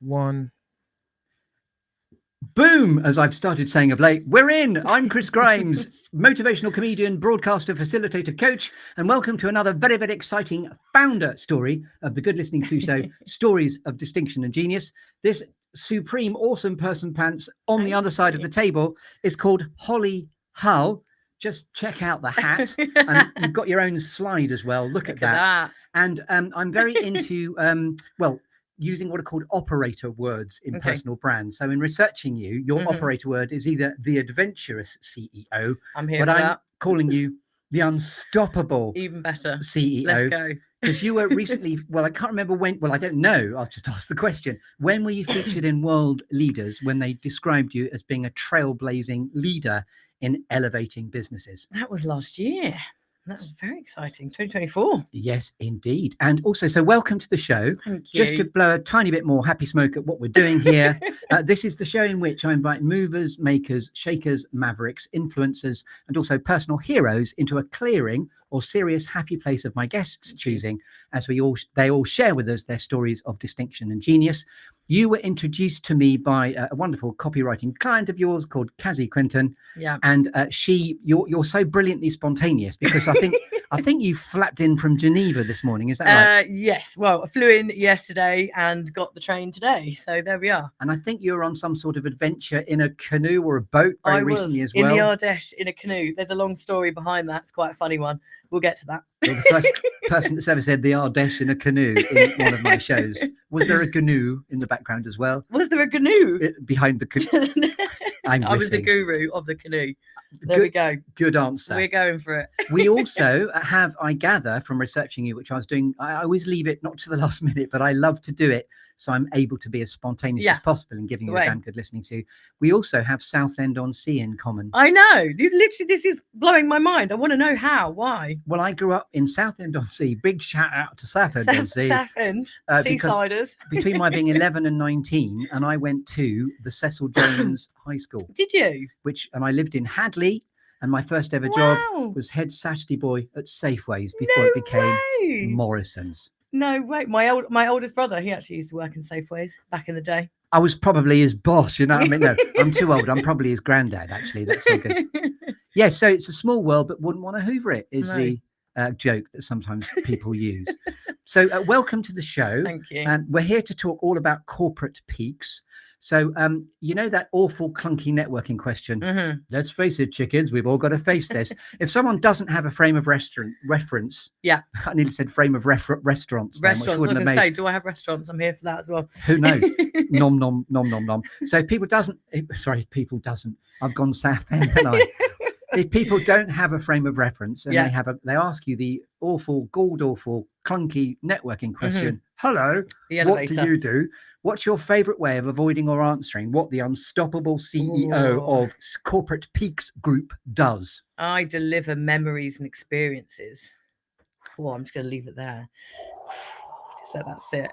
One. Boom, as I've started saying of late, we're in. I'm Chris Grimes, motivational comedian, broadcaster, facilitator, coach, and welcome to another very, very exciting founder story of the Good Listening To Show, Stories of Distinction and Genius. This supreme, awesome person pants on the other side of the table is called Holly Hull. Just check out the hat, and you've got your own slide as well. Look at that. And I'm very into, using what are called operator words in personal brands. So in researching you, your operator word is either the adventurous CEO, I'm here but for I'm that. calling you the unstoppable Even better CEO. Let's go. Because you were recently, I can't remember when, I don't know, I'll just ask the question. When were you featured in World Leaders when they described you as being a trailblazing leader in elevating businesses? That was last year. That was very exciting. 2024. Yes, indeed. And also, so welcome to the show. Thank you. Just to blow a tiny bit more happy smoke at what we're doing here. This is the show in which I invite movers, makers, shakers, mavericks, influencers, and also personal heroes into a clearing or serious happy place of my guests' choosing, as they all share with us their stories of distinction and genius. You were introduced to me by a wonderful copywriting client of yours called Cassie Quinton. Yeah. And you're so brilliantly spontaneous, because I think you flapped in from Geneva this morning. Is that right? Yes. Well, I flew in yesterday and got the train today. So there we are. And I think you were on some sort of adventure in a canoe or a boat very recently as well. In the Ardèche in a canoe. There's a long story behind that. It's quite a funny one. We'll get to that. You're the first person that's ever said the Ardèche in a canoe in one of my shows. Was there a canoe in the background as well? Was there a canoe? Behind the canoe. I was the guru of the canoe. There we go. Good answer. We're going for it. We also have, I gather from researching you, which I was doing, I always leave it not to the last minute, but I love to do it, so I'm able to be as spontaneous as possible and giving you a damn good listening to. We also have Southend-on-Sea in common. I know. Literally, this is blowing my mind. I want to know how. Why? Well, I grew up in Southend-on-Sea. Big shout out to Southend-on-Sea. Southend, Seasiders. Between my being 11 and 19, and I went to the Cecil Jones High School. Did you? And I lived in Hadley, and my first ever job was head Saturday boy at Safeways before it became Morrison's. No way. My oldest brother, he actually used to work in Safeways back in the day. I was probably his boss, you know what I mean? No, I'm too old. I'm probably his granddad, actually. That's so good. Yeah, so it's a small world, but wouldn't want to hoover it, is the joke that sometimes people use. So welcome to the show. Thank you. We're here to talk all about corporate peaks. So, you know that awful clunky networking question? Let's face it, chickens, we've all got to face this. If someone doesn't have a frame of reference, I nearly said frame of restaurants. I was going to say, do I have restaurants? I'm here for that as well. Who knows? Nom, nom, nom, nom, nom. So if people doesn't, I've gone south end, haven't I? If people don't have a frame of reference and they ask you the awful, god-awful, clunky networking question, hello, what do you do? What's your favorite way of avoiding or answering what the unstoppable CEO of Corporate Peaks Group does? I deliver memories and experiences. Well, I'm just going to leave it there. So that's it.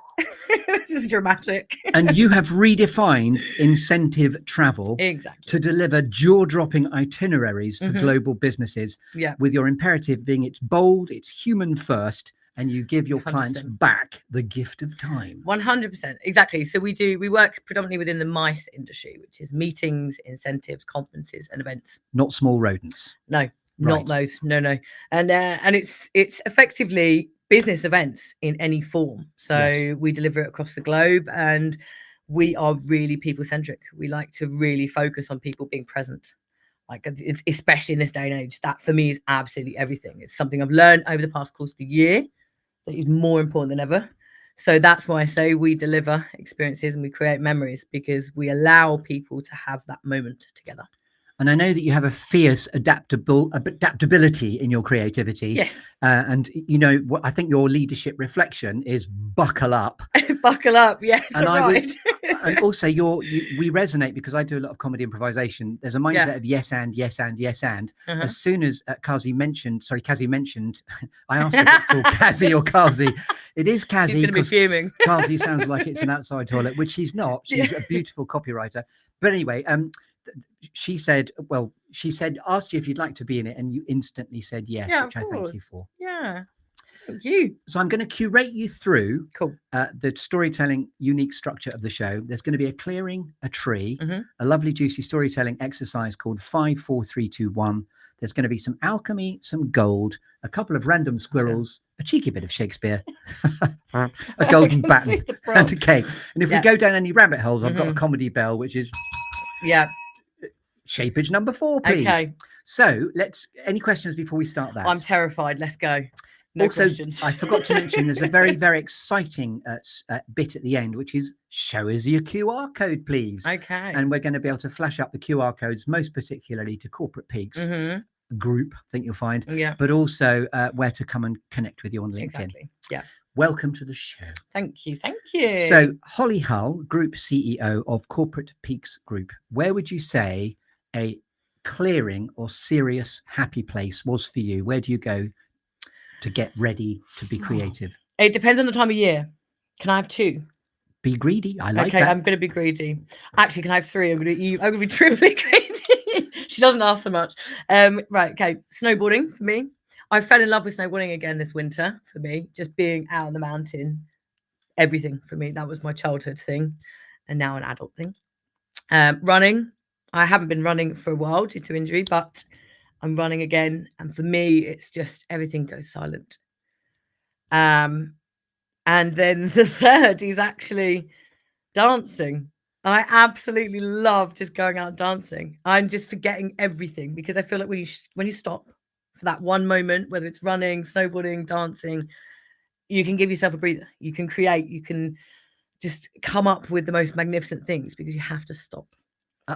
This is dramatic. And you have redefined incentive travel to deliver jaw-dropping itineraries for global businesses, with your imperative being it's bold, it's human first, and you give your 100%. Clients back the gift of time. 100%. Exactly. So we work predominantly within the MICE industry, which is meetings, incentives, conferences, and events. Not small rodents. No, not those. No. And it's effectively business events in any form. So we deliver it across the globe, and we are really people centric. We like to really focus on people being present. Like, it's especially in this day and age, that for me is absolutely everything. It's something I've learned over the past course of the year that is more important than ever. So that's why I say we deliver experiences and we create memories, because we allow people to have that moment together. And I know that you have a fierce adaptability in your creativity. Yes. And you know what I think your leadership reflection is: buckle up. Buckle up. Yes. And and also we resonate, because I do a lot of comedy improvisation. There's a mindset of yes and yes and yes and. As soon as Cassie mentioned, I asked if it's called Cassie or Cassie. It is Cassie. She's going to be fuming. Cassie sounds like it's an outside toilet, which she's not. She's a beautiful copywriter. But anyway, she said, asked you if you'd like to be in it, and you instantly said yes, which I thank you for. Yeah. Thank you. So I'm going to curate you through Cool. the storytelling unique structure of the show. There's going to be a clearing, a tree, Mhm. a lovely juicy storytelling exercise called 5, 4, 3, 2, 1. There's going to be some alchemy, some gold, a couple of random squirrels, a cheeky bit of Shakespeare, a golden can baton, see the and a props. cake. And if we Yeah. go down any rabbit holes, I've got a Mhm. comedy bell, which is Yeah. Shapage number 4, please. Okay. So any questions before we start that? I'm terrified. Let's go. No also, questions. I forgot to mention there's a very, very exciting bit at the end, which is show us your QR code, please. Okay. And we're going to be able to flash up the QR codes, most particularly to Corporate Peaks group, I think you'll find, Yeah. but also where to come and connect with you on LinkedIn. Exactly. Yeah. Welcome to the show. Thank you. Thank you. So, Holly Hull, Group CEO of Corporate Peaks Group, where would you say a clearing or serious happy place was for you? Where do you go to get ready to be creative? It depends on the time of year. Can I have 2? Be greedy. I like okay, that. I'm going to be greedy. Actually, can I have 3? I'm going to be triply greedy. She doesn't ask so much. Right. Okay. Snowboarding for me. I fell in love with snowboarding again this winter for me. Just being out on the mountain, everything for me. That was my childhood thing, and now an adult thing. Running. I haven't been running for a while due to injury, but I'm running again, and for me, it's just everything goes silent. And then the third is actually dancing. I absolutely love just going out dancing. I'm just forgetting everything because I feel like when you stop for that one moment, whether it's running, snowboarding, dancing, you can give yourself a breather. You can create. You can just come up with the most magnificent things because you have to stop.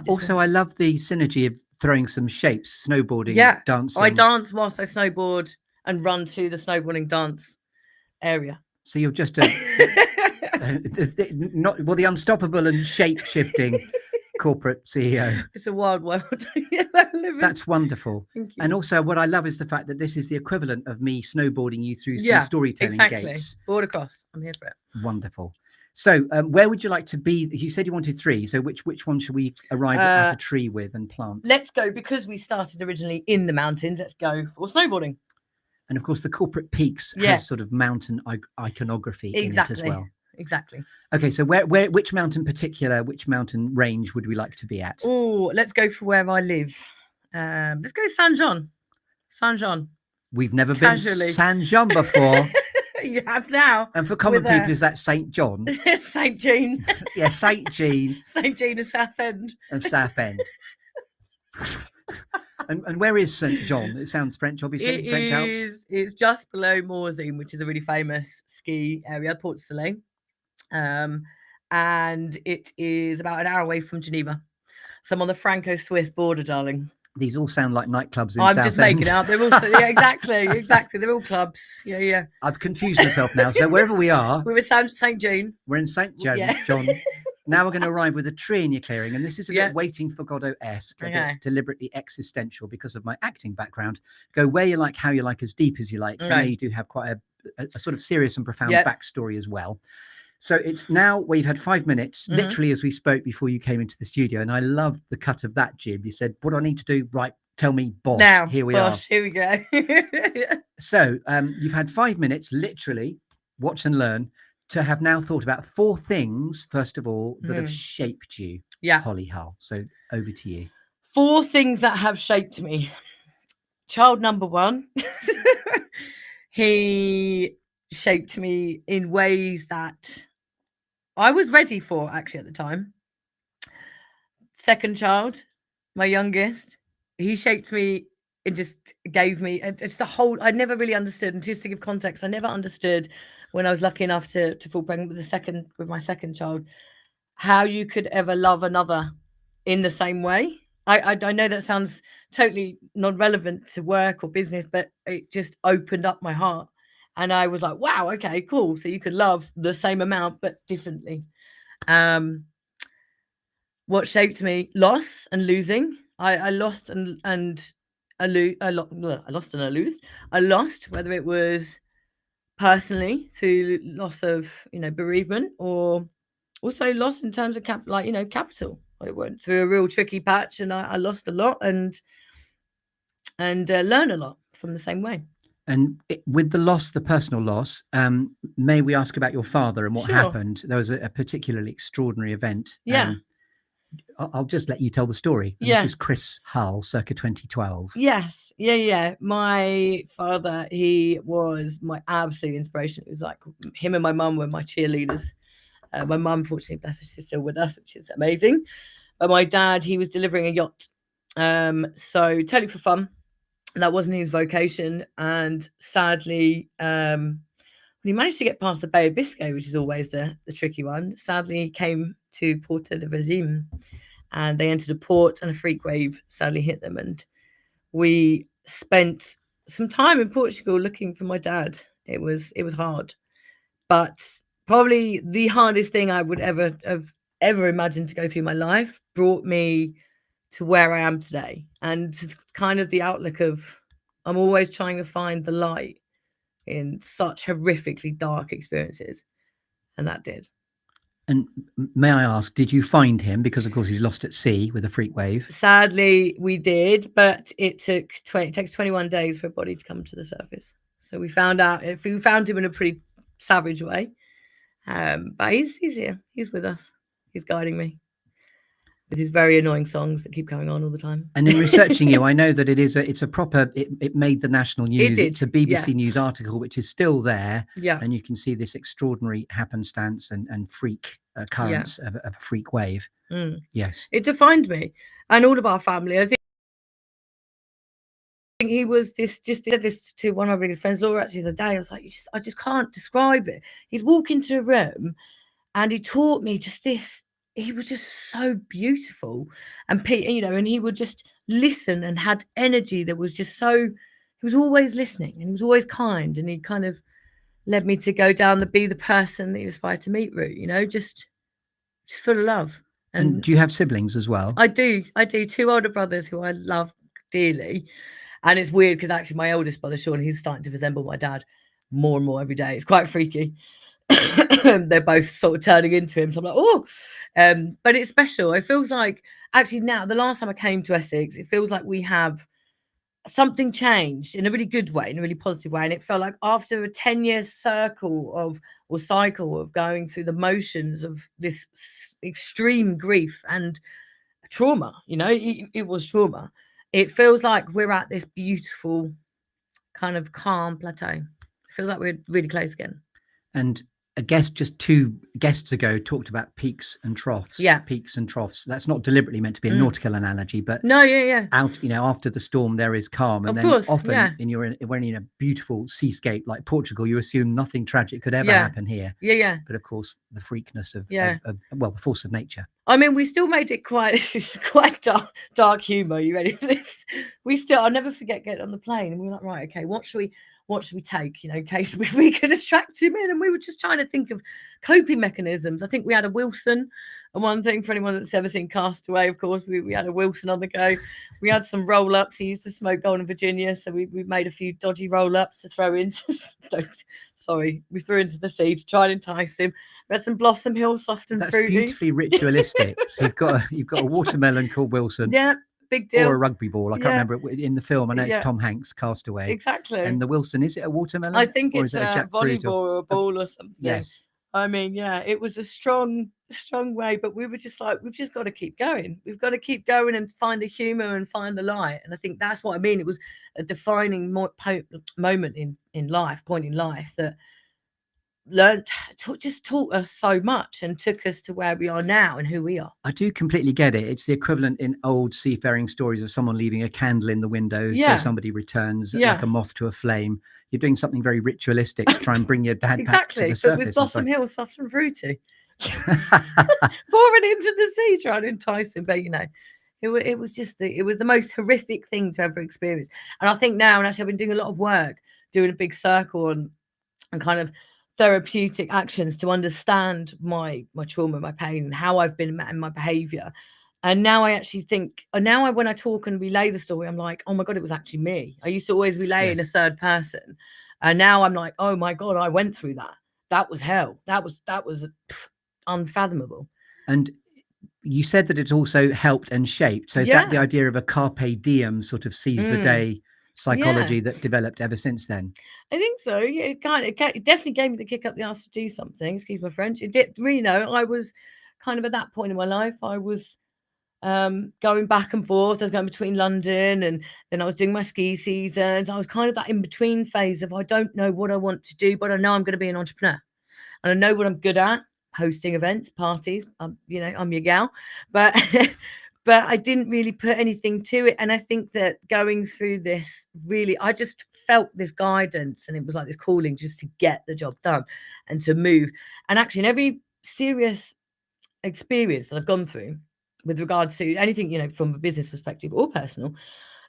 Also, I love the synergy of throwing some shapes, snowboarding, Yeah, dancing. I dance whilst I snowboard and run to the snowboarding dance area. So you're just the unstoppable and shape-shifting corporate CEO. It's a wild world. That's wonderful. Thank you. And also what I love is the fact that this is the equivalent of me snowboarding you through some storytelling gates. Board across. I'm here for it. Wonderful. So where would you like to be? You said you wanted 3. So which one should we arrive at a tree with and plant? Let's go, because we started originally in the mountains. Let's go for snowboarding. And of course, the Corporate Peaks has sort of mountain iconography in it as well. Exactly. Okay, so which mountain range would we like to be at? Oh, let's go for where I live. Let's go Saint John. Saint John. We've never been to Saint John before. You have now. And for common people, is that St. John? St. Jean. Yeah, St. Jean. St. Jean of Southend. Of Southend. And where is St. John? It sounds French, obviously. French Alps. It's just below Morzine, which is a really famous ski area, Port Soleil. And it is about an hour away from Geneva. So I'm on the Franco-Swiss border, darling. These all sound like nightclubs in I'm Southend. just making it up. They're also exactly. They're all clubs. Yeah. I've confused myself now. So wherever we are, we're with St. Jean. We're in St. John. Now we're going to arrive with a tree in your clearing, and this is a bit Waiting for Godot-esque, a bit deliberately existential because of my acting background. Go where you like, how you like, as deep as you like. So now you do have quite a sort of serious and profound backstory as well. So it's now we've had 5 minutes, literally as we spoke before you came into the studio, and I loved the cut of that, Jim. You said, "What do I need to do?" Right, tell me, boss. Now, here we are. Here we go. So you've had 5 minutes, literally, watch and learn, to have now thought about 4 things, first of all, that have shaped you, Holly Hull. So over to you. 4 things that have shaped me. Child number 1, he shaped me in ways that I was ready for, actually, at the time. Second child, my youngest, he shaped me and just gave me, it's the whole, I never really understood, and just to give context, I never understood when I was lucky enough to fall pregnant with my second child, how you could ever love another in the same way. I know that sounds totally non-relevant to work or business, but it just opened up my heart. And I was like, wow, okay, cool. So you could love the same amount, but differently. What shaped me? Loss and losing. I lost and I lost and I lose. I lost, whether it was personally through loss of, bereavement, or also lost in terms of capital. I went through a real tricky patch, and I lost a lot and learned a lot from the same way. And with the personal loss, may we ask about your father and what Sure. happened? There was a particularly extraordinary event. Yeah. I'll just let you tell the story. And Yeah. This is Chris Hull, circa 2012. Yes. Yeah. My father, he was my absolute inspiration. It was like him and my mum were my cheerleaders. My mum, fortunately, bless her, she's still with us, which is amazing. But my dad, he was delivering a yacht. So totally for fun. That wasn't his vocation. And sadly, he managed to get past the Bay of Biscay, which is always the tricky one. Sadly, he came to Porto de Varzim, and they entered a port, and a freak wave sadly hit them. And we spent some time in Portugal looking for my dad. It was hard, but probably the hardest thing I would ever imagined to go through my life brought me to where I am today, and kind of the outlook of I'm always trying to find the light in such horrifically dark experiences, and that did. And may I ask, did you find him? Because of course he's lost at sea with a freak wave. Sadly, we did, but it takes 21 days for a body to come to the surface. So we found him in a pretty savage way. But he's here. He's with us. He's guiding me with his very annoying songs that keep going on all the time. And in researching you, I know that it made the national news. It did. It's a BBC News article, which is still there. Yeah. And you can see this extraordinary happenstance and freak occurrence of a freak wave. Yes. It defined me and all of our family. I think he was said this to one of my biggest friends, Laura, actually the other day. I was like, I just can't describe it. He'd walk into a room and he taught me just this. He was just so beautiful, and and he would just listen and had energy that was just so. He was always listening, and he was always kind, and he kind of led me to go down be the person that you aspire to meet route. Just full of love. And do you have siblings as well? I do. 2 older brothers who I love dearly, and it's weird because actually my oldest brother Sean, he's starting to resemble my dad more and more every day. It's quite freaky. They're both sort of turning into him, so I'm like, oh, but it's special. It feels like actually now, the last time I came to Essex, it feels like we have something changed in a really good way, in a really positive way, and it felt like after a 10-year cycle of going through the motions of this extreme grief and trauma, it was trauma. It feels like we're at this beautiful kind of calm plateau. It feels like we're really close again. And a guest just 2 guests ago talked about peaks and troughs. Yeah. Peaks and troughs. That's not deliberately meant to be a nautical analogy, but no, yeah. After the storm there is calm, and of then course, often yeah. when you're in a beautiful seascape like Portugal, you assume nothing tragic could ever happen here. Yeah. But of course, the freakness of the force of nature. I mean, we still made it this is quite dark humor. You ready for this? I'll never forget getting on the plane and we were like, right, okay, what should we take, in case we could attract him in? And we were just trying to think of coping mechanisms. I think we had a Wilson. And one thing for anyone that's ever seen Castaway, of course, we had a Wilson on the go. We had some roll-ups. He used to smoke Golden Virginia, so we made a few dodgy roll-ups to throw into. We threw into the sea to try and entice him. We had some Blossom Hill soft and fruity. That's beautifully ritualistic. So you've got a watermelon called Wilson. Yeah. Big deal. Or a rugby ball. I can't remember in the film. I know it's Tom Hanks, Castaway. Exactly. And the Wilson, is it a watermelon? I think or it's is it a volleyball or a ball or something. Yes. I mean, it was a strong way, but we were just like, we've just got to keep going. We've got to keep going and find the humor and find the light. And I think that's what I mean. It was a defining moment in life, point in life that taught us so much and took us to where we are now and who we are. I do completely get it. It's the equivalent in old seafaring stories of someone leaving a candle in the window so somebody returns like a moth to a flame. You're doing something very ritualistic to try and bring your dad back to the surface. But with Blossom Hill soft and fruity. Pouring into the sea trying to entice him, but it was the most horrific thing to ever experience. And I think now, and actually I've been doing a lot of work doing a big circle and kind of therapeutic actions to understand my trauma, my pain, and how I've been in my behavior. And now I actually think, when I talk and relay the story, I'm like, oh my God, it was actually me. I used to always relay in a third person. And now I'm like, oh my God, I went through that. That was hell. That was unfathomable. And you said that it's also helped and shaped. So is that the idea of a carpe diem, sort of seize the day? psychology that developed ever since then? I think so. Yeah, it definitely gave me the kick up the arse to do something. Excuse my French. It did. You know, I was kind of at that point in my life. I was going back and forth. I was going between London, and then I was doing my ski seasons. I was kind of that in between phase of I don't know what I want to do, but I know I'm going to be an entrepreneur, and I know what I'm good at: hosting events, parties. You know, I'm your gal, but but I didn't really put anything to it. And I think that going through this, really, I just felt this guidance, and it was like this calling just to get the job done and to move. And actually, in every serious experience that I've gone through with regards to anything, you know, from a business perspective or personal,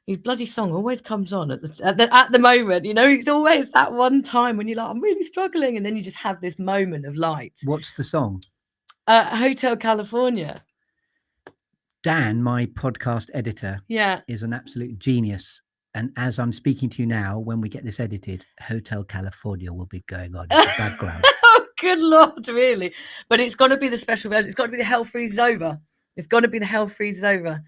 his bloody song always comes on at the moment. You know, it's always that one time when you're like, I'm really struggling, and then you just have this moment of light. What's the song? Hotel California. Dan, my podcast editor, is an absolute genius. And as I'm speaking to you now, when we get this edited, Hotel California will be going on in the background. Oh, good Lord, really? But it's got to be the special version. It's got to be the Hell Freezes Over. It's got to be the Hell Freezes Over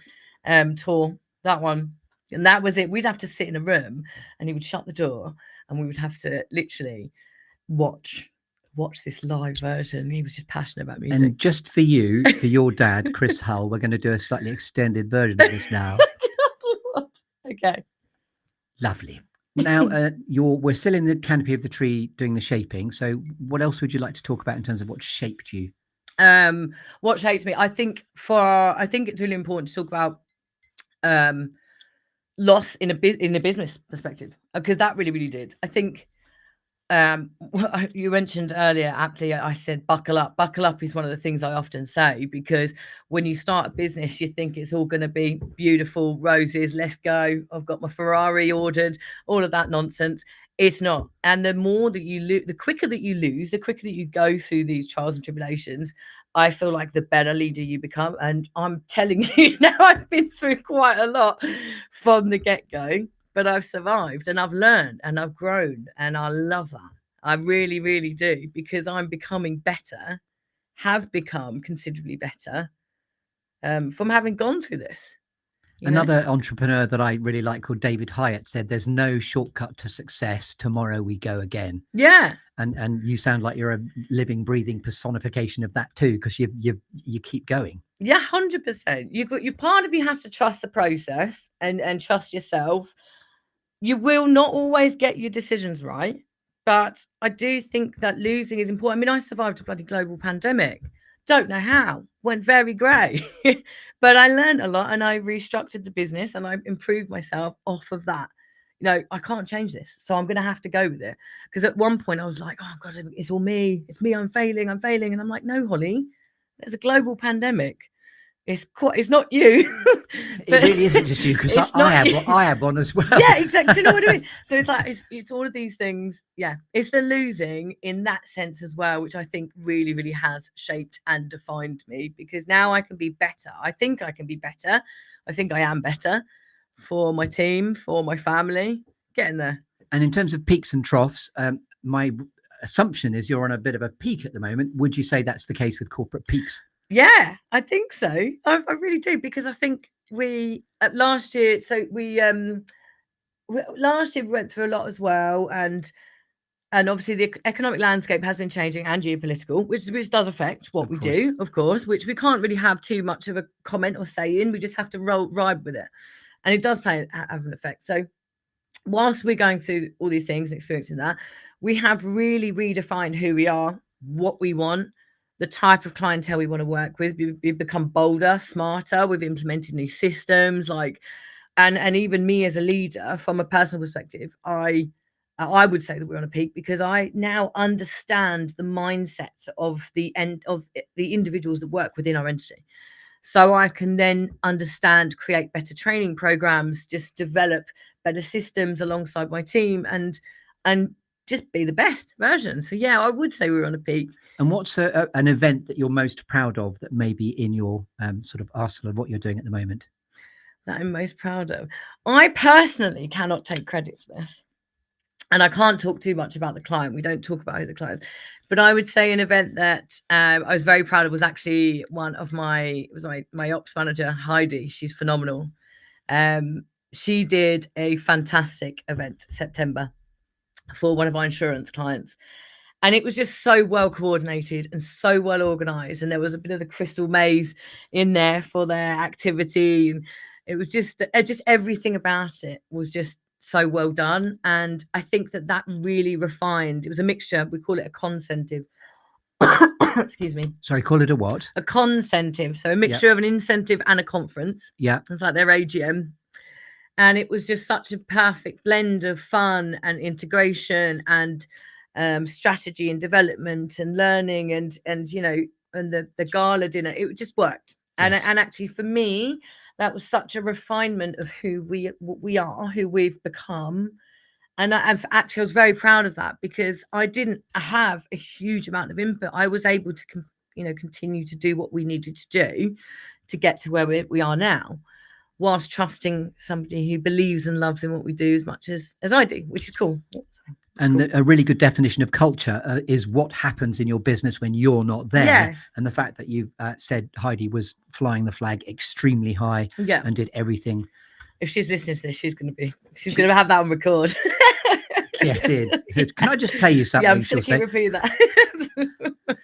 tour, that one. And that was it. We'd have to sit in a room, and he would shut the door, and we would have to literally watch this live version. He was just passionate about music. And just for you, for your dad, Chris Hull, we're going to do a slightly extended version of this now. Okay. Lovely. Now, we're still in the canopy of the tree doing the shaping. So what else would you like to talk about in terms of what shaped you? What shaped me? I think it's really important to talk about loss in a business perspective, because that really did. I think you mentioned earlier, aptly, I said buckle up. Buckle up is one of the things I often say, because when you start a business, you think it's all going to be beautiful roses, let's go, I've got my Ferrari ordered, all of that nonsense. It's not. And the more that you lose, the quicker that you lose, the quicker that you go through these trials and tribulations, I feel like the better leader you become. And I'm telling you now, I've been through quite a lot from the get-go, but I've survived, and I've learned, and I've grown, and I love that. I really do, because I'm becoming better, have become considerably better from having gone through this. Another entrepreneur that I really like, called David Hyatt, said there's no shortcut to success. Tomorrow we go again. Yeah. And you sound like you're a living, breathing personification of that too, because you keep going. Yeah, 100%. Your part of you has to trust the process and trust yourself. You will not always get your decisions right, but I do think that losing is important. I mean, I survived a bloody global pandemic. Don't know how. Went very grey. But I learned a lot, and I restructured the business, and I improved myself off of that. You know, I can't change this, so I'm going to have to go with it. Because at one point I was like, oh God, it's all me. It's me. I'm failing. And I'm like, no, Holly, there's a global pandemic. It's not you. It really isn't just you, because I have one as well. Yeah, exactly. Do you know what I mean? So it's like it's all of these things. Yeah, it's the losing in that sense as well, which I think really has shaped and defined me, because now I can be better. I think I can be better. I think I am better for my team, for my family, getting there. And in terms of peaks and troughs, my assumption is you're on a bit of a peak at the moment. Would you say that's the case with corporate peaks? Yeah, I think so. I really do, because I think last year we went through a lot as well, and obviously the economic landscape has been changing, and geopolitical, which does affect what we do, of course, which we can't really have too much of a comment or say in. We just have to ride with it, and it does have an effect. So whilst we're going through all these things and experiencing that, we have really redefined who we are, what we want, the type of clientele we want to work with. We've become bolder, smarter. We've implemented new systems, and even me as a leader, from a personal perspective, I would say that we're on a peak, because I now understand the mindsets of the individuals that work within our entity. So I can then understand, create better training programs, just develop better systems alongside my team, and just be the best version. So yeah, I would say we're on a peak. And what's an event that you're most proud of, that may be in your sort of arsenal of what you're doing at the moment? That I'm most proud of. I personally cannot take credit for this, and I can't talk too much about the client. We don't talk about the clients, but I would say an event that I was very proud of was actually my ops manager, Heidi. She's phenomenal. she did a fantastic event September for one of our insurance clients. And it was just so well coordinated and so well organized. And there was a bit of the crystal maze in there for their activity. And it was just everything about it was just so well done. And I think that really refined. It was a mixture. We call it a concentive. Excuse me. Sorry, call it a what? A concentive. So a mixture of an incentive and a conference. Yeah. It's like their AGM. And it was just such a perfect blend of fun and integration and strategy and development and learning and the gala dinner. It just worked. Yes. And actually for me, that was such a refinement of who we are, who we've become. And actually I was very proud of that, because I didn't have a huge amount of input. I was able to continue to do what we needed to do to get to where we are now, whilst trusting somebody who believes and loves in what we do as much as I do, which is cool. And a really good definition of culture is what happens in your business when you're not there. Yeah. And the fact that you've said Heidi was flying the flag extremely high and did everything. If she's listening to this, she's going to have that on record. Yes, it is. Can I just play you something? Yeah, I'm just going to keep repeating that.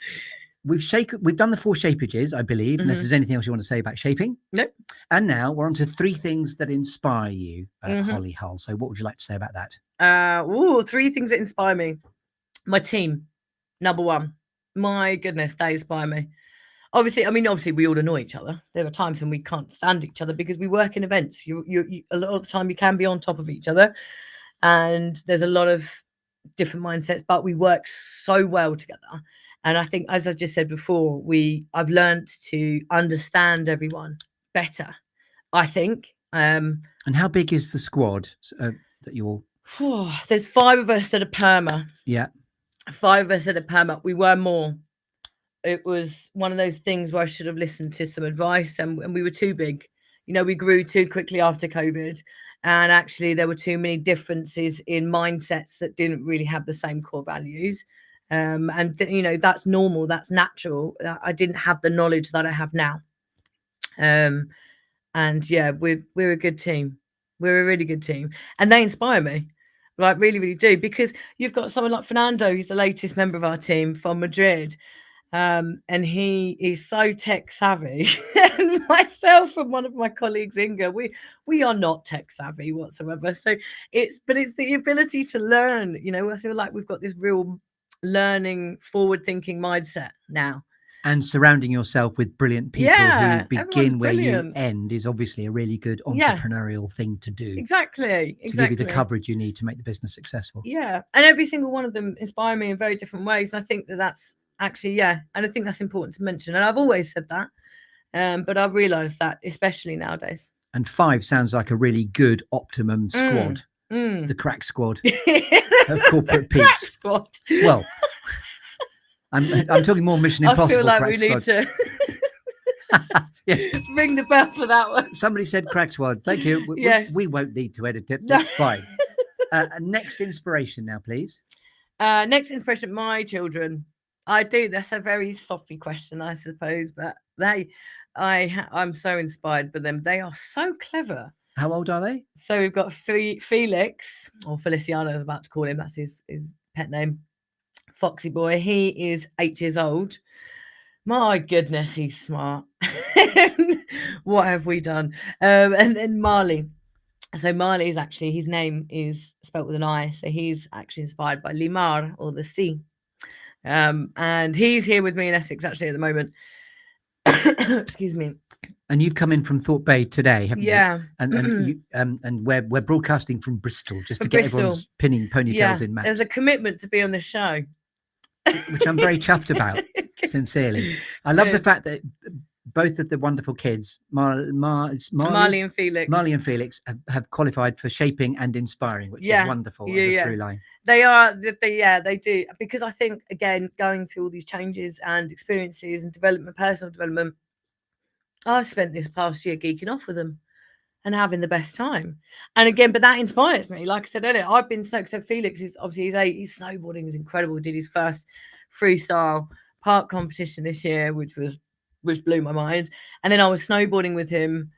We've done the 4 shapages, I believe, unless there's anything else you want to say about shaping. Nope. And now we're on to 3 things that inspire you, Holly Hull. So what would you like to say about that? 3 things that inspire me. My team, number 1. My goodness, they inspire me. Obviously we all annoy each other. There are times when we can't stand each other because we work in events. You a lot of the time you can be on top of each other, and there's a lot of different mindsets, but we work so well together. And I think, as I just said before, I've learned to understand everyone better, I think. And how big is the squad that you're? There's 5 of us that are perma. Yeah. 5 of us that are perma. We were more. It was one of those things where I should have listened to some advice, and we were too big. We grew too quickly after COVID, and actually there were too many differences in mindsets that didn't really have the same core values. That's normal, that's natural. I didn't have the knowledge that I have now. And yeah, we're a good team. We're a really good team, and they inspire me. Like, really, really do, because you've got someone like Fernando, who's the latest member of our team from Madrid. And he is so tech savvy. And myself and one of my colleagues, Inga, we are not tech savvy whatsoever. So it's the ability to learn. I feel like we've got this real learning, forward thinking mindset now. And surrounding yourself with brilliant people who begin where you end is obviously a really good entrepreneurial thing to do. Exactly. To give you the coverage you need to make the business successful. Yeah. And every single one of them inspire me in very different ways. And I think that's actually, and I think that's important to mention. And I've always said that, but I've realised that, especially nowadays. And 5 sounds like a really good optimum squad. The crack squad of corporate peaks. Crack squad. Well, I'm talking more Mission Impossible. I feel like we need to yes. ring the bell for that one. Somebody said crack squad. Thank you. We won't need to edit it. That's fine. Next inspiration now, please. Next inspiration, my children. I do. That's a very soppy question, I suppose, but I'm so inspired by them. They are so clever. How old are they? So we've got Felix, or Feliciano, I was about to call him. That's his pet name. Foxy boy. He is 8 years old. My goodness, he's smart. What have we done? And then Marley. So Marley is actually, his name is spelt with an I. So he's actually inspired by Limar, or the sea. And he's here with me in Essex actually at the moment. Excuse me. And you've come in from Thorpe Bay today, haven't you? And we're broadcasting from Bristol, just to get everyone's pinning ponytails in match. There's a commitment to be on this show, which I'm very chuffed about. Sincerely, I love the fact that both of the wonderful kids, Marley and Felix, have qualified for shaping and inspiring, which is wonderful. Through line. They do, because I think, again, going through all these changes and experiences and personal development, I've spent this past year geeking off with them and having the best time. And again, but that inspires me. Like I said earlier, I've been so Felix is obviously he's 8. His snowboarding is incredible. He did his first freestyle park competition this year, which blew my mind. And then I was snowboarding with him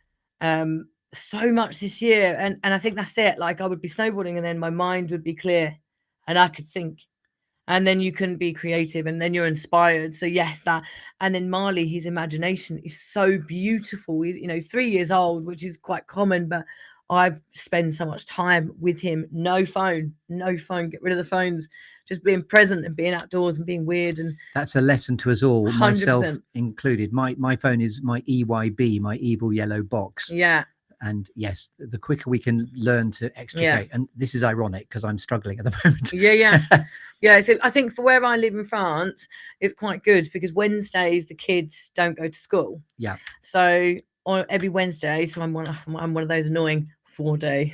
so much this year, and I think that's it. Like I would be snowboarding, and then my mind would be clear, and I could think, and then you can be creative, and then you're inspired. So yes, that. And then Marley, his imagination is so beautiful. He's, he's 3 years old, which is quite common, but I've spent so much time with him. No phone, get rid of the phones, just being present and being outdoors and being weird. And that's a lesson to us all, 100%. myself included. My phone is my EYB, my evil yellow box. Yeah. And yes, the quicker we can learn to extricate, and this is ironic because I'm struggling at the moment. Yeah. So I think for where I live in France, it's quite good because Wednesdays the kids don't go to school. Yeah. So on every Wednesday, so I'm one of those annoying 4-day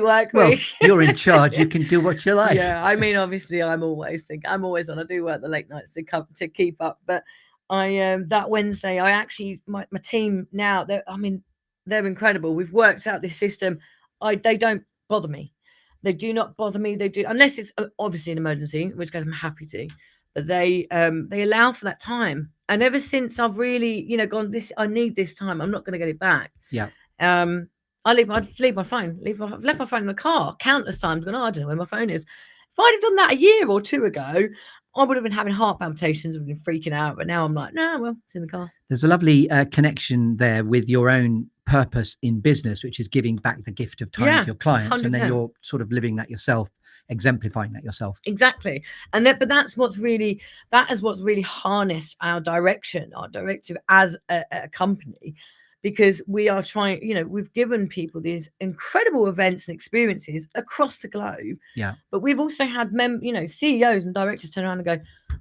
work Well, week. you're in charge. You can do what you like. Yeah, I mean, obviously, I'm always on. I do work the late nights to keep up, but I that Wednesday, I actually my team now. They're incredible. We've worked out this system. They don't bother me. They do not bother me. They do, unless it's obviously an emergency, in which case I'm happy to. But they allow for that time. And ever since I've really, gone, I need this time. I'm not going to get it back. Yeah. I'd leave my phone. I've left my phone in the car countless times. Going, I don't know where my phone is. If I'd have done that a year or two ago, I would have been having heart palpitations, would have been freaking out. But now I'm like, no, well, it's in the car. There's a lovely connection there with your own purpose in business, which is giving back the gift of time to your clients, 100%. and then you're sort of living that yourself, exemplifying that yourself. Exactly. And but that's what's really harnessed our directive as a company, because we are trying, we've given people these incredible events and experiences across the globe. Yeah. But we've also had CEOs and directors turn around and go,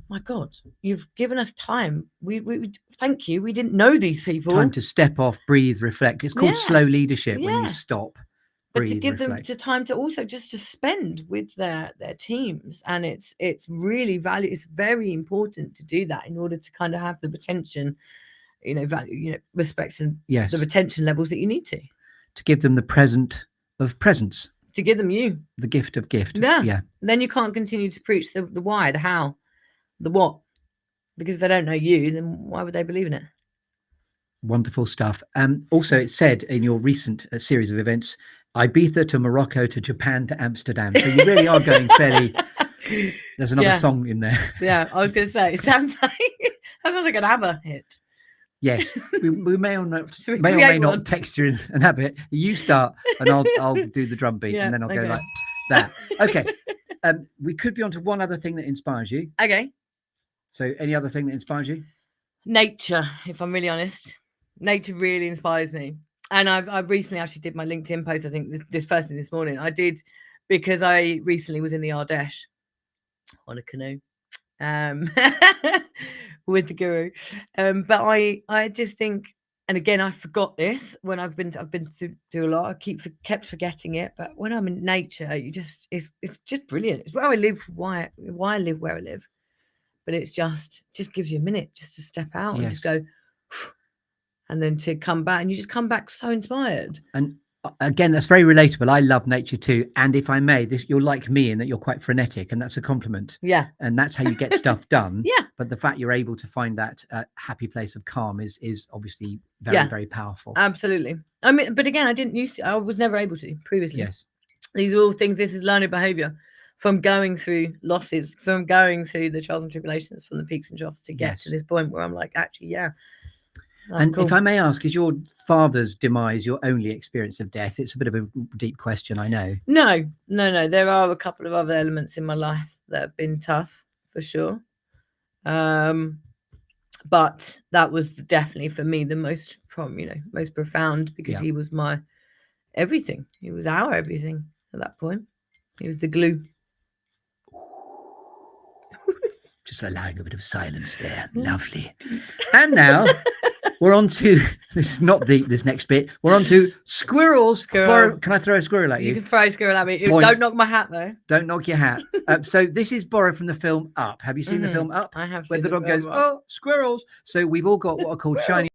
my God, you've given us time. We thank you. We didn't know these people. Time to step off, breathe, reflect. It's called slow leadership when you stop. But to give them time to also just to spend with their teams, and it's really it's very important to do that in order to kind of have the retention, value, respects and the retention levels that you need to give them the present of presence, to give them the gift of gift. Yeah. Then you can't continue to preach the why, the how, the what, because if they don't know you, then why would they believe in it? Wonderful stuff. Also, it said in your recent series of events, Ibiza to Morocco to Japan to Amsterdam. So you really are going fairly. There's another song in there. Yeah, I was going to say, it sounds like an ABBA hit. Yes, we may or may not text you and have it. You start, and I'll do the drum beat, and then I'll go like that. Okay. We could be on to one other thing that inspires you. Okay. So, any other thing that inspires you? Nature, if I'm really honest. Nature really inspires me. And I recently actually did my LinkedIn post, I think this first thing this morning. I did because I recently was in the Ardèche on a canoe with the guru. But I just think, and again, I forgot this when I've been through a lot. I kept forgetting it. But when I'm in nature, it's just brilliant. It's where I live, why I live where I live. But it's just gives you a minute just to step out and just go, and then to come back, and you just come back so inspired. And again, that's very relatable. I love nature too. And if I may, you're like me in that you're quite frenetic, and that's a compliment. Yeah. And that's how you get stuff done. Yeah. But the fact you're able to find that happy place of calm is obviously very, very powerful. Absolutely. I mean, but again, I was never able to previously. Yes. These are all things, this is learned behavior from going through losses, from going through the trials and tribulations, from the peaks and troughs to get to this point where I'm like, actually, and cool. If I may ask, is your father's demise your only experience of death? It's a bit of a deep question, I know. No. There are a couple of other elements in my life that have been tough, for sure. But that was definitely for me the most profound, because he was my everything. He was our everything at that point. He was the glue. Just allowing a bit of silence there. Lovely. And now we're on to this next bit. We're on to squirrels. Can I throw a squirrel at you? You can throw a squirrel at me. Don't knock my hat though. Don't knock your hat. So this is borrowed from the film Up. Have you seen the film Up? I have. Where the dog goes, oh, squirrels. So we've all got what are called shiny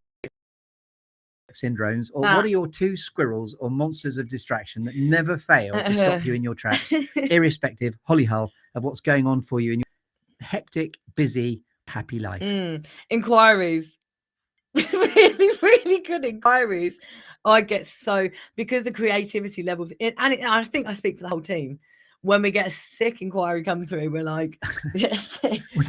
syndromes. Or what are your two squirrels or monsters of distraction that never fail to stop you in your tracks, irrespective, holly hull, of what's going on for you in your hectic, busy, happy life? Inquiries. Really, really good inquiries. I get so, because the creativity levels, I think I speak for the whole team. When we get a sick inquiry come through, we're like, yes.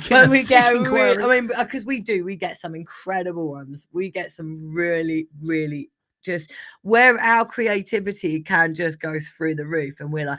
When we get a real, I mean, because we get some incredible ones. We get some really, really just where our creativity can just go through the roof, and we're like,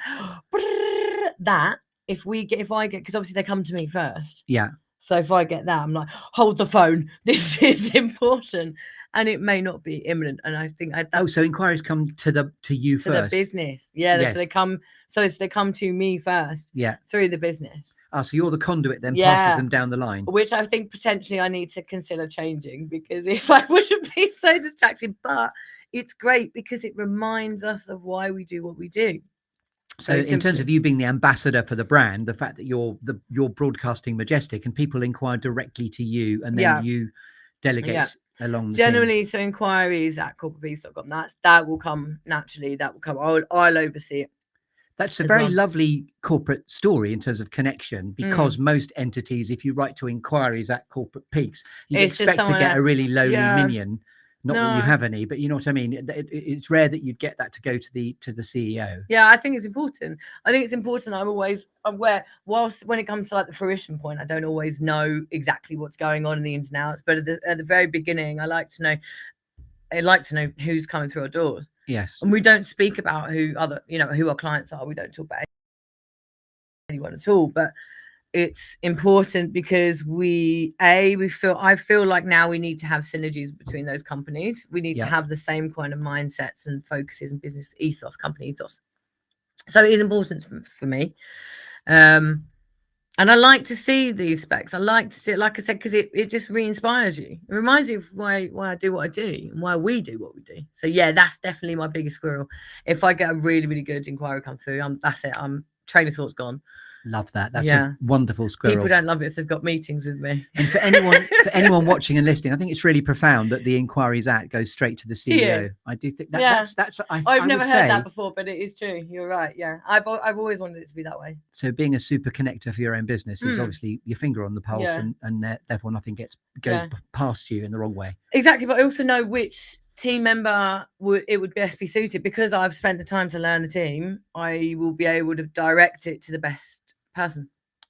that. If I get, because obviously they come to me first. Yeah. So if I get that, I'm like, hold the phone. This is important. And it may not be imminent. And I think so inquiries come to you first. The business. Yeah. Yes. So they come to me first. Yeah. Through the business. So you're the conduit then, passes them down the line. Which I think potentially I need to consider changing, because if I wouldn't be so distracted, but it's great because it reminds us of why we do what we do. So in terms of you being the ambassador for the brand, the fact that you're broadcasting Majestic and people inquire directly to you, and then you delegate along the generally team. So inquiries at corporatepeace.com, that will come naturally. That will come. I'll oversee it. That's a very lovely corporate story in terms of connection, because most entities, if you write to inquiries at Corporate Peaks, you expect to get a really lowly minion. Not that you have any, but you know what I mean. It's rare that you'd get that to go to the CEO. Yeah, I think it's important. I'm always aware. Whilst when it comes to like the fruition point, I don't always know exactly what's going on in the ins and outs. But at the very beginning, I like to know who's coming through our doors. Yes. And we don't speak about who our clients are. We don't talk about anyone at all. But it's important because I feel like now we need to have synergies between those companies. We need to have the same kind of mindsets and focuses and business ethos, company ethos. So it is important for me. And I like to see these specs. I like to see it, like I said, because it just re-inspires you. It reminds you of why I do what I do and why we do what we do. So yeah, that's definitely my biggest squirrel. If I get a really, really good inquiry come through, that's it. Train of thought's gone. Love that. That's a wonderful squirrel. People don't love it if they've got meetings with me. And for anyone watching and listening, I think it's really profound that the inquiries goes straight to the CEO. I do think that I've never heard that before, but it is true. You're right. Yeah, I've always wanted it to be that way. So being a super connector for your own business is obviously your finger on the pulse, and therefore nothing goes past you in the wrong way. Exactly, but I also know which team member would best be suited, because I've spent the time to learn the team. I will be able to direct it to the best person,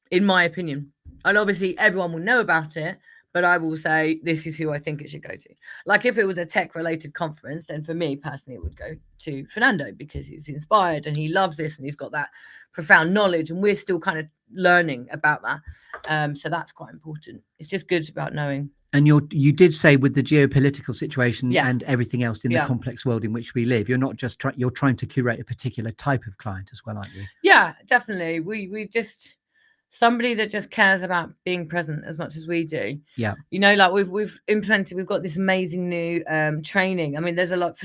in my opinion. And obviously everyone will know about it, but I will say this is who I think it should go to. Like if it was a tech related conference, then for me personally it would go to Fernando, because he's inspired and he loves this and he's got that profound knowledge, and we're still kind of learning about that. So that's quite important. It's just good about knowing. And you did say, with the geopolitical situation and everything else in the complex world in which we live, you're not just you're trying to curate a particular type of client as well, aren't you? Yeah, definitely. We just somebody that just cares about being present as much as we do. Yeah. Like we've got this amazing new training. I mean, there's a lot,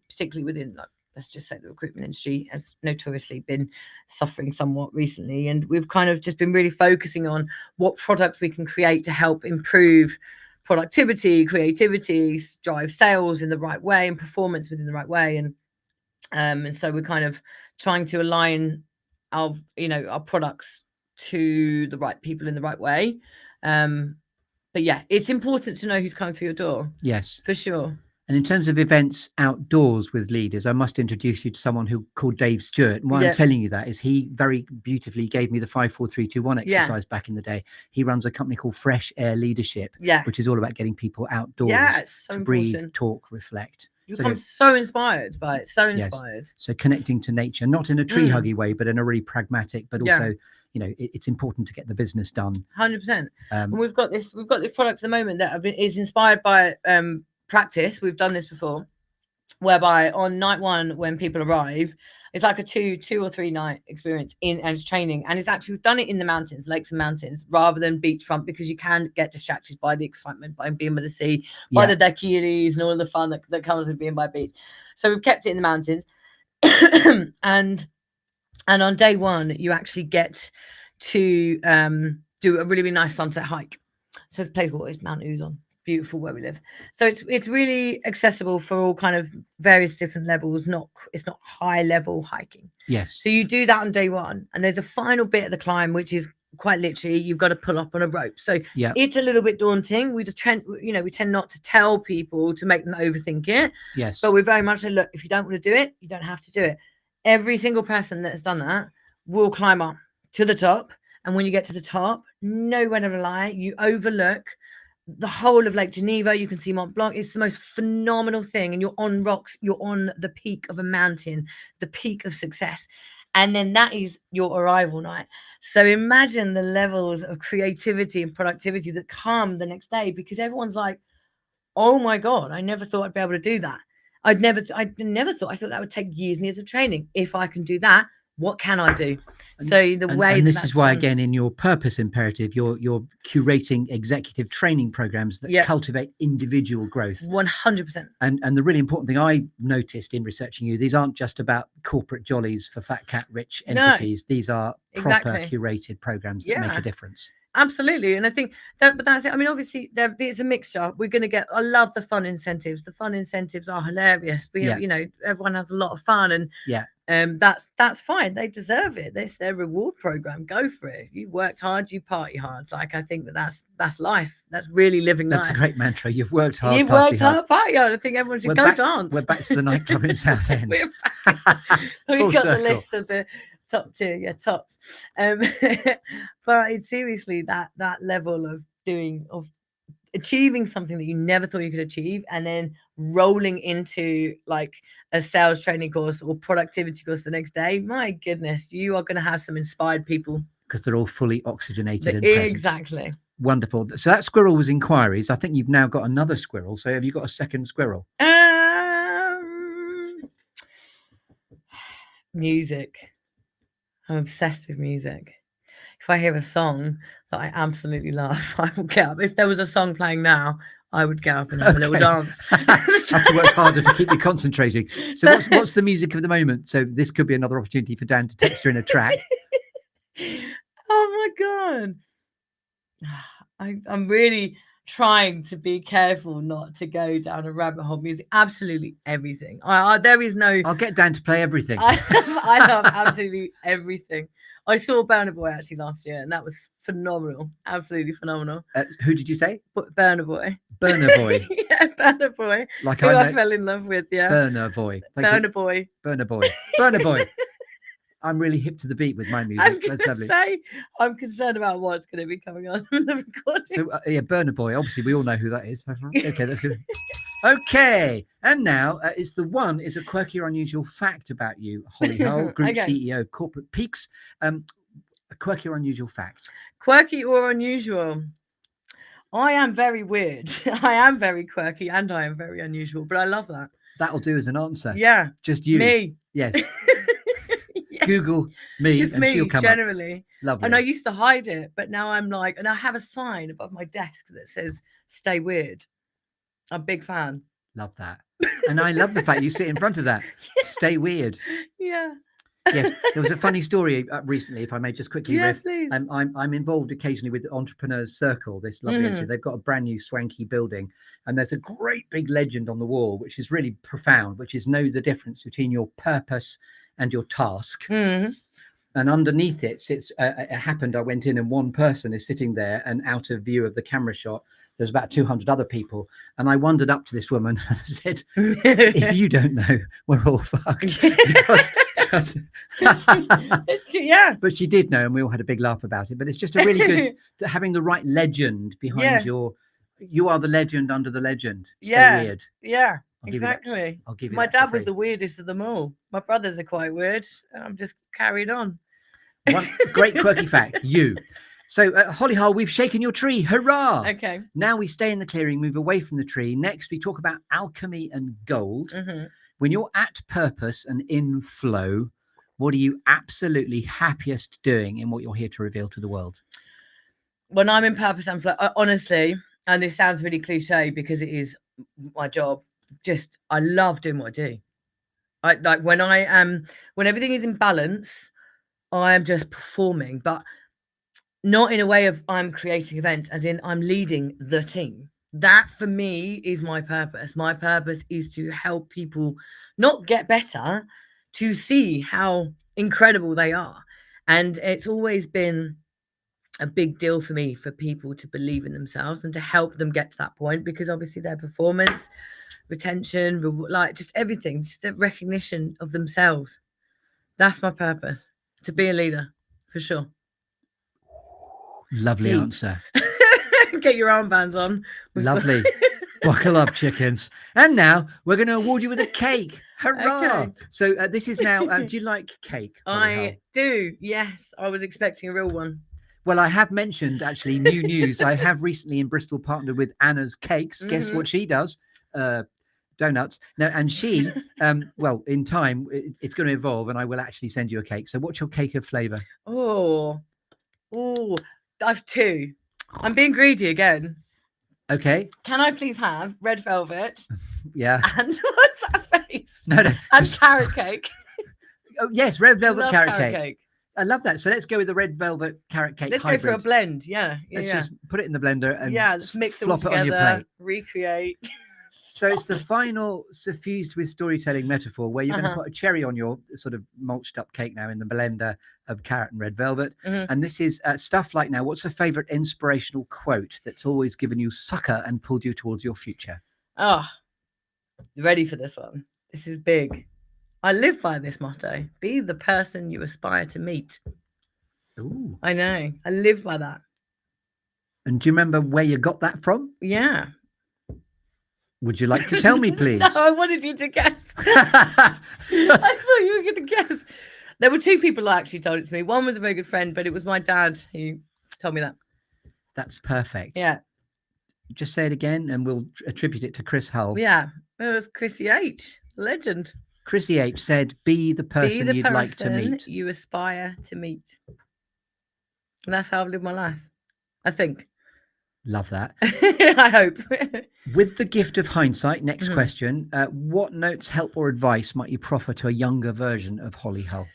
particularly within, like, let's just say the recruitment industry has notoriously been suffering somewhat recently. And we've kind of just been really focusing on what products we can create to help improve productivity, creativity, drive sales in the right way and performance within the right way. And so we're kind of trying to align our products to the right people in the right way. But yeah, it's important to know who's coming through your door. Yes, for sure. And in terms of events outdoors with leaders, I must introduce you to someone called Dave Stewart. And why I'm telling you that is he very beautifully gave me the 5, 4, 3, 2, 1 exercise back in the day. He runs a company called Fresh Air Leadership, which is all about getting people outdoors so to breathe, talk, reflect. You become so inspired by it, so inspired. Yes. So connecting to nature, not in a tree huggy way, but in a really pragmatic, but also, it's important to get the business done. 100%. And we've got these products at the moment that is inspired by practice. We've done this before, whereby on night one, when people arrive, it's like a two or 3 night experience and it's training. And it's actually, we've done it in the mountains, lakes and mountains, rather than beachfront, because you can get distracted by the excitement, by being by the sea, by the daiquiris and all the fun that comes with being by beach. So we've kept it in the mountains. and on day 1, you actually get to do a really, really nice sunset hike. So it's a place called Mount Uzon. Beautiful where we live. So it's really accessible for all kind of various different levels. It's not high level hiking. Yes. So you do that on day 1, and there's a final bit of the climb which is quite literally, you've got to pull up on a rope. So Yeah. it's a little bit daunting. We tend not to tell people to make them overthink it. Yes. But we very much say, look, if you don't want to do it, you don't have to do it. Every single person that's done that will climb up to the top. And when you get to the top, nowhere to lie, you overlook the whole of Lake Geneva. You can see Mont Blanc. It's the most phenomenal thing. And you're on rocks. You're on the peak of a mountain, the peak of success. And then that is your arrival night. So imagine the levels of creativity and productivity that come the next day, because everyone's like, oh my God, I never thought I'd be able to do that. I thought that would take years and years of training. If I can do that, what can I do? So this is why, again, in your purpose imperative, you're curating executive training programs that cultivate individual growth. 100%. And the really important thing I noticed in researching you, these aren't just about corporate jollies for fat cat rich entities. No, these are proper curated programs that make a difference. Absolutely. And I think but that's it. I mean, obviously it's a mixture. We're going to get, I love the fun incentives. The fun incentives are hilarious. Everyone has a lot of fun, and that's fine. They deserve it. That's their reward program. Go for it. You worked hard, you party hard. So I think that's life. That's really living life. That's a great mantra. You've worked hard, party hard. I think everyone should go dance. We're back to the nightclub in Southend. We've got the list of the top tier, tots. But it's seriously that level of achieving something that you never thought you could achieve, and then rolling into like a sales training course or productivity course the next day. My goodness, you are going to have some inspired people, because they're all fully oxygenated and present. Exactly. Wonderful. So that squirrel was inquiries. I think you've now got another squirrel. So have you got a second squirrel? Music. I'm obsessed with music. If I hear a song that I absolutely love, I will get up. If there was a song playing now, I would get up and have a little dance. I have to work harder to keep you concentrating. So what's the music of the moment? So this could be another opportunity for Dan to texture in a track. Oh my God. I'm really trying to be careful not to go down a rabbit hole. Music, absolutely everything. There is no. I'll get Dan to play everything. I love absolutely everything. I saw Burna Boy actually last year, and that was phenomenal. Absolutely phenomenal. Who did you say? Burna Boy. Burna Boy. Yeah, Burna Boy. Like who I fell in love with. Yeah. Burna Boy. Burna Boy. Burna Boy. Burna Boy. I'm really hip to the beat with my music. That's lovely. I'm concerned about what's going to be coming on in the recording. So Burna Boy. Obviously, we all know who that is. Okay, that's good. Okay, and now it's a quirky or unusual fact about you, Holly Hull, Group CEO of Corporate Peaks. A quirky or unusual fact. Quirky or unusual. I am very weird. I am very quirky, and I am very unusual. But I love that. That'll do as an answer. Yeah, just you. Me. Yes. Yeah. Google me, just and me, she'll come generally. Up. Lovely. And I used to hide it, but now I'm like, and I have a sign above my desk that says "Stay weird." I'm a big fan. Love that. And I love the fact you sit in front of that. Yeah. Stay weird. Yeah. Yes. There was a funny story recently, if I may just quickly riff. Please. I'm involved occasionally with Entrepreneurs Circle, this lovely entity. They've got a brand new swanky building, and there's a great big legend on the wall, which is really profound, which is know the difference between your purpose and your task. Mm-hmm. And underneath it sits, it happened, I went in and one person is sitting there, and out of view of the camera shot, there's about 200 other people. And I wandered up to this woman and said, if you don't know, we're all fucked. Yeah. But she did know, and we all had a big laugh about it. But it's just a really good, having the right legend behind you are the legend under the legend. Stay weird. Yeah, exactly. I'll give you My that dad was the weirdest of them all. My brothers are quite weird. I'm just carried on. One great quirky fact, you. So, Holly Hull, we've shaken your tree. Hurrah! Okay. Now we stay in the clearing, move away from the tree. Next, we talk about alchemy and gold. Mm-hmm. When you're at purpose and in flow, what are you absolutely happiest doing in what you're here to reveal to the world? When I'm in purpose and flow, honestly, and this sounds really cliche because it is my job, I love doing what I do. Like when everything is in balance, I am just performing, but not in a way of I'm creating events, as in I'm leading the team. That for me is my purpose. My purpose is to help people not get better, to see how incredible they are. And it's always been a big deal for me for people to believe in themselves and to help them get to that point, because obviously their performance, retention, like just everything, just the recognition of themselves. That's my purpose, to be a leader, for sure. Lovely Deep. answer. Get your armbands on. Lovely. Buckle up, chickens. And now we're going to award you with a cake. Hurrah! Okay. So this is now, do you like cake, Holly Hull? I do, yes. I was expecting a real one. Well, I have mentioned actually new news. I have recently in Bristol partnered with Anna's Cakes. Guess what she does? Donuts. No, and she, well, in time, it's going to evolve and I will actually send you a cake. So what's your cake of flavour? Oh, I've two. I'm being greedy again. Okay. Can I please have red velvet? Yeah. And what's that face? No. And carrot cake. Oh, yes, red velvet Love carrot cake. I love that. So let's go with the red velvet carrot cake Let's hybrid. go for a blend. Yeah. Let's just put it in the blender and let's mix it all flop it on your together, plate. recreate. So it's the final suffused with storytelling metaphor where you're going to put a cherry on your sort of mulched up cake now in the blender of carrot and red velvet. And this is stuff like, now, what's a favourite inspirational quote that's always given you succor and pulled you towards your future? Oh, you ready for this one? This is big. I live by this motto: be the person you aspire to meet. Ooh. I know. I live by that. And do you remember where you got that from? Yeah. Would you like to tell me, please? No, I wanted you to guess. I thought you were going to guess. There were two people who actually told it to me. One was a very good friend, but it was my dad who told me that. That's perfect. Yeah. Just say it again and we'll attribute it to Chris Hull. Yeah. It was Chrissy H. Legend. Chrissy H said, be the person you'd like to meet. You aspire to meet. And that's how I've lived my life, I think. Love that. I hope. With the gift of hindsight, next question, what notes, help or advice might you proffer to a younger version of Holly Hull?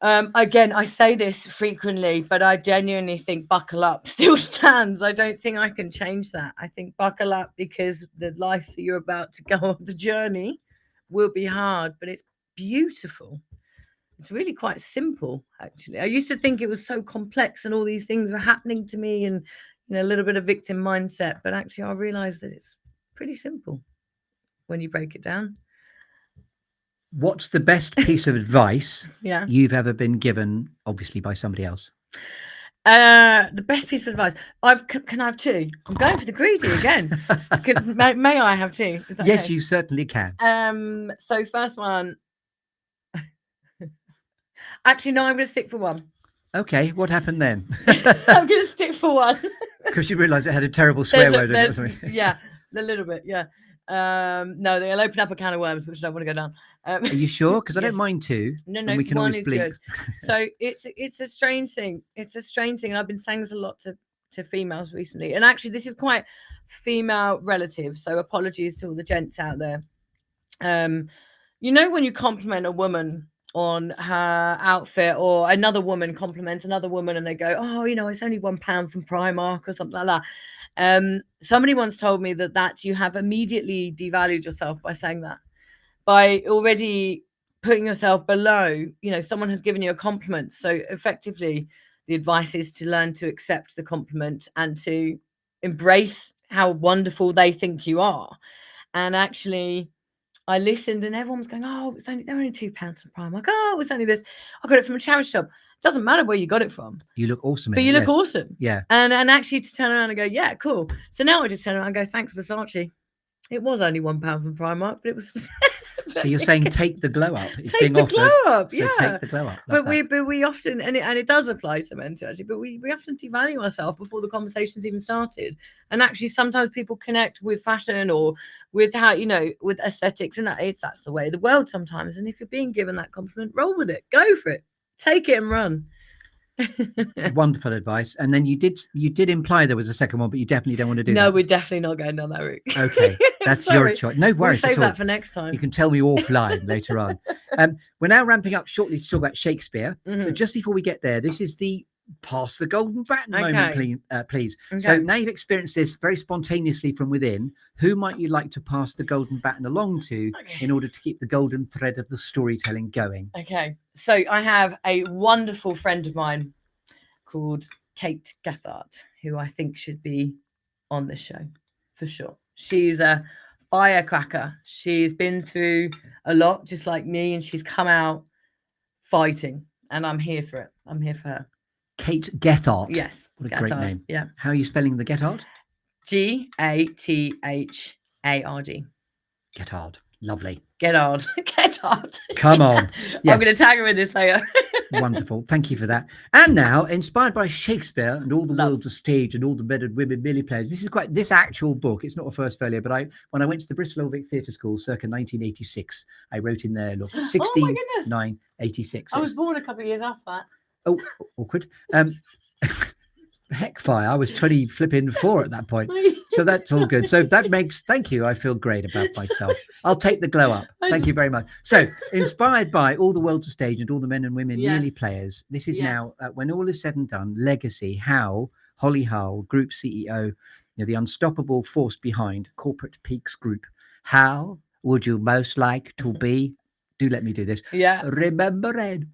Again, I say this frequently, but I genuinely think buckle up still stands. I don't think I can change that. I think buckle up, because the life that you're about to go on, the journey, will be hard, but it's beautiful. It's really quite simple, actually. I used to think it was so complex and all these things were happening to me and, you know, a little bit of victim mindset, but actually I realized that it's pretty simple when you break it down. What's the best piece of advice you've ever been given, obviously by somebody else? The best piece of advice. Can I have two? I'm going for the greedy again. May I have two? Is that yes, okay? you certainly can. So first one. Actually, no, I'm going to stick for one. Okay, what happened then? I'm going to stick for one. Because you realised it had a terrible swear word in it or something. Yeah, a little bit, yeah. No, they'll open up a can of worms, which I don't want to go down. Are you sure? Because I don't mind two. No, we can one always is bleep. good. So it's a strange thing. It's a strange thing. And I've been saying this a lot to females recently. And actually, this is quite female relative. So apologies to all the gents out there. You know, when you compliment a woman on her outfit, or another woman compliments another woman and they go, oh, you know, it's only £1 from Primark or something like that. Somebody once told me that you have immediately devalued yourself by saying that, by already putting yourself below, you know, someone has given you a compliment. So effectively the advice is to learn to accept the compliment and to embrace how wonderful they think you are. And actually I listened and everyone was going, oh, they're only £2 from Primark. Oh, it's only this. I got it from a charity shop. Doesn't matter where you got it from. You look awesome. But you look awesome. Yeah. And actually to turn around and go, yeah, cool. So now I just turn around and go, thanks, Versace. It was only £1 from Primark, but it was. So you're saying take the glow up. It's take being the offered. Glow up, so yeah. Take the glow up. But we often, and it does apply to men too, actually, but we often devalue ourselves before the conversation's even started. And actually sometimes people connect with fashion or with how, you know, with aesthetics, and that's the way of the world sometimes. And if you're being given that compliment, roll with it, go for it, take it and run. Wonderful advice. And then you did imply there was a second one, but you definitely don't want to do that. No, we're definitely not going down that route. Okay, that's your choice. No worries. We'll save that for next time. You can tell me offline later on. We're now ramping up shortly to talk about Shakespeare. But just before we get there, this is the pass the golden baton moment, please. Okay. So now you've experienced this very spontaneously from within. Who might you like to pass the golden baton along to in order to keep the golden thread of the storytelling going? Okay, so I have a wonderful friend of mine called Kate Gethard, who I think should be on this show for sure. She's a firecracker. She's been through a lot, just like me, and she's come out fighting, and I'm here for it. I'm here for her. Kate Gethard. Yes. What a great name. Yeah. How are you spelling the Gethard? Gathard. Gethard. Lovely. Gethard. Gethard. Come on. Yes. I'm going to tag her in this later. Wonderful. Thank you for that. And now, inspired by Shakespeare and all the world's a stage and all the men and women merely players. This actual book. It's not a first folio, but when I went to the Bristol Old Vic Theatre School circa 1986, I wrote in there, look, 16/9/86. I was born a couple of years after that. Oh, awkward. Heck fire. I was 24 at that point. So that's all good. So that makes, thank you. I feel great about myself. I'll take the glow up. Thank you very much. So inspired by all the world's a stage and all the men and women merely players. This is now, when all is said and done, legacy, how Holly Hull, Group CEO, the unstoppable force behind Corporate Peaks Group. How would you most like to be? Do let me do this. Yeah. Remembered.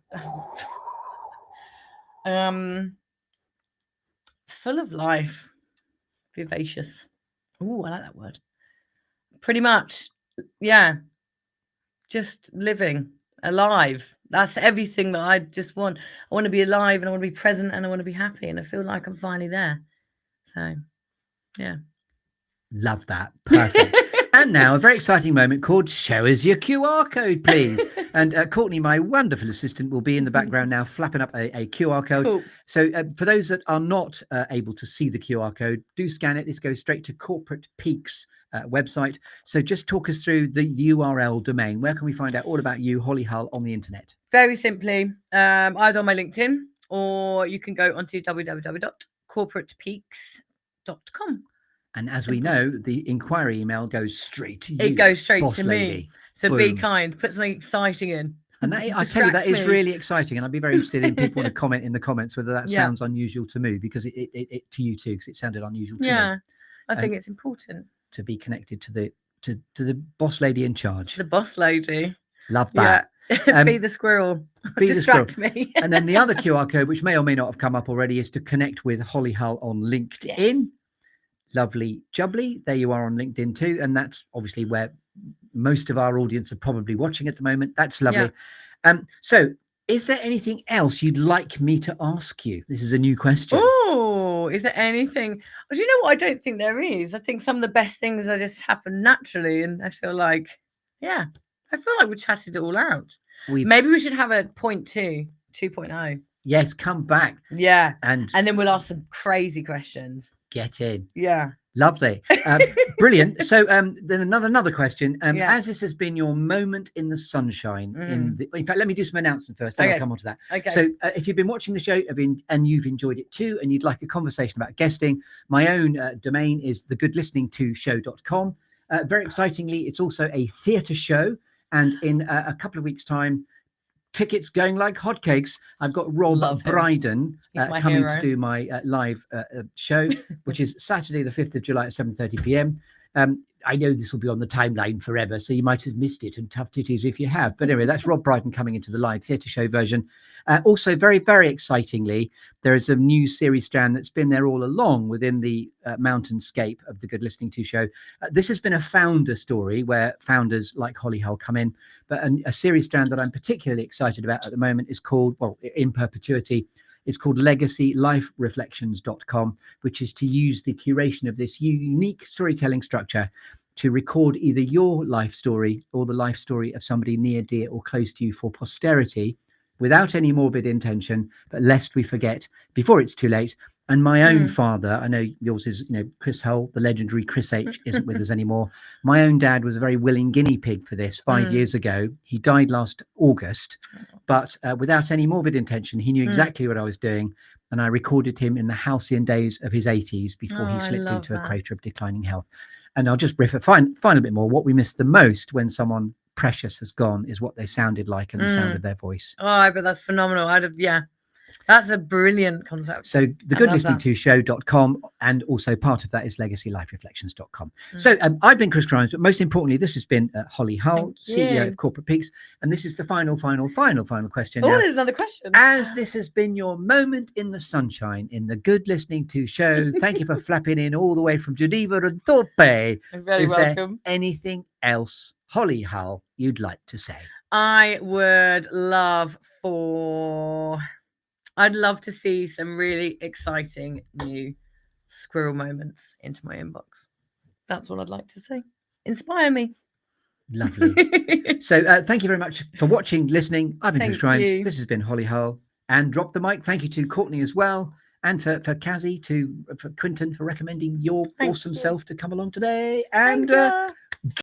Full of life, vivacious. Oh, I like that word. Pretty much, yeah. Just living, alive. That's everything that I just want. I want to be alive, and I want to be present, and I want to be happy, and I feel like I'm finally there. So, yeah. Love that. Perfect. And now a very exciting moment called Show Us Your QR Code, please. And Courtney, my wonderful assistant, will be in the background now flapping up a QR code. Cool. So for those that are not able to see the QR code, do scan it. This goes straight to Corporate Peaks website. So just talk us through the URL domain. Where can we find out all about you, Holly Hull, on the internet? Very simply, either on my LinkedIn, or you can go onto www.corporatepeaks.com. And as we know, the inquiry email goes straight to you. It goes straight boss to lady. Me. So Boom. Be kind. Put something exciting in. And that, I tell you, that is really exciting. And I'd be very interested in people want to comment in the comments whether that sounds unusual to me, because it to you too, because it sounded unusual to me. Yeah, I think it's important to be connected to the boss lady in charge. The boss lady. Love that. Yeah. Be the squirrel. Distract me. And then the other QR code, which may or may not have come up already, is to connect with Holly Hull on LinkedIn. Yes. Lovely jubbly. There you are on LinkedIn too. And that's obviously where most of our audience are probably watching at the moment. That's lovely. Yeah. So is there anything else you'd like me to ask you? This is a new question. Oh, is there anything? Do you know what? I don't think there is. I think some of the best things are just happen naturally. And I feel like, I feel like we chatted it all out. Maybe we should have a 2.0. Yes, come back. Yeah. And then we'll ask some crazy questions. Get in. Yeah. Lovely. Brilliant. So then another question. As this has been your moment in the sunshine, in fact, let me do some announcement first, then I'll come on to that. Okay. So if you've been watching the show and you've enjoyed it too, and you'd like a conversation about guesting, my own domain is thegoodlisteningtoshow.com. Very excitingly, it's also a theatre show. And in a couple of weeks' time, tickets going like hotcakes. I've got Rob Brydon coming to do my live show, which is Saturday, the 5th of July at 7:30 p.m. I know this will be on the timeline forever, so you might have missed it, and tough titties if you have. But anyway, that's Rob Brydon coming into the live theatre show version. Also, very, very excitingly, there is a new series strand that's been there all along within the mountainscape of the Good Listening To show. This has been a founder story where founders like Holly Hull come in, but a series strand that I'm particularly excited about at the moment is called, well, in perpetuity, it's called legacylifereflections.com, which is to use the curation of this unique storytelling structure to record either your life story or the life story of somebody near, dear, or close to you for posterity, without any morbid intention, but lest we forget before it's too late. And my own father, I know yours is, Chris Hull, the legendary Chris H, isn't with us anymore. My own dad was a very willing guinea pig for this 5 years ago. He died last August, but without any morbid intention, he knew exactly what I was doing. And I recorded him in the halcyon days of his 80s before he slipped into a crater of declining health. And I'll just riff it, find a bit more. What we miss the most when someone precious has gone is what they sounded like and the sound of their voice. Oh, but that's phenomenal. That's a brilliant concept. So the I good love listening that. to show.com, and also part of that is legacylifereflections.com. Mm. So I've been Chris Grimes, but most importantly, this has been Holly Hull, Thank CEO you. of Corporate Peaks. And this is the final question. Oh, Now, there's another question. as this has been your moment in the sunshine in the good listening to show, thank you for flapping in all the way from Geneva and Thorpe. You're very Is welcome. there anything else, Holly Hull, you'd like to say? I'd love to see some really exciting new squirrel moments into my inbox. That's what I'd like to see. Inspire me. Lovely. So thank you very much for watching, listening. I've been Chris Thank Grimes. you. This has been Holly Hull. And drop the mic. Thank you to Courtney as well. And for Kazzy, for Quinton for recommending your Thank awesome you. self to come along today. And Thank you.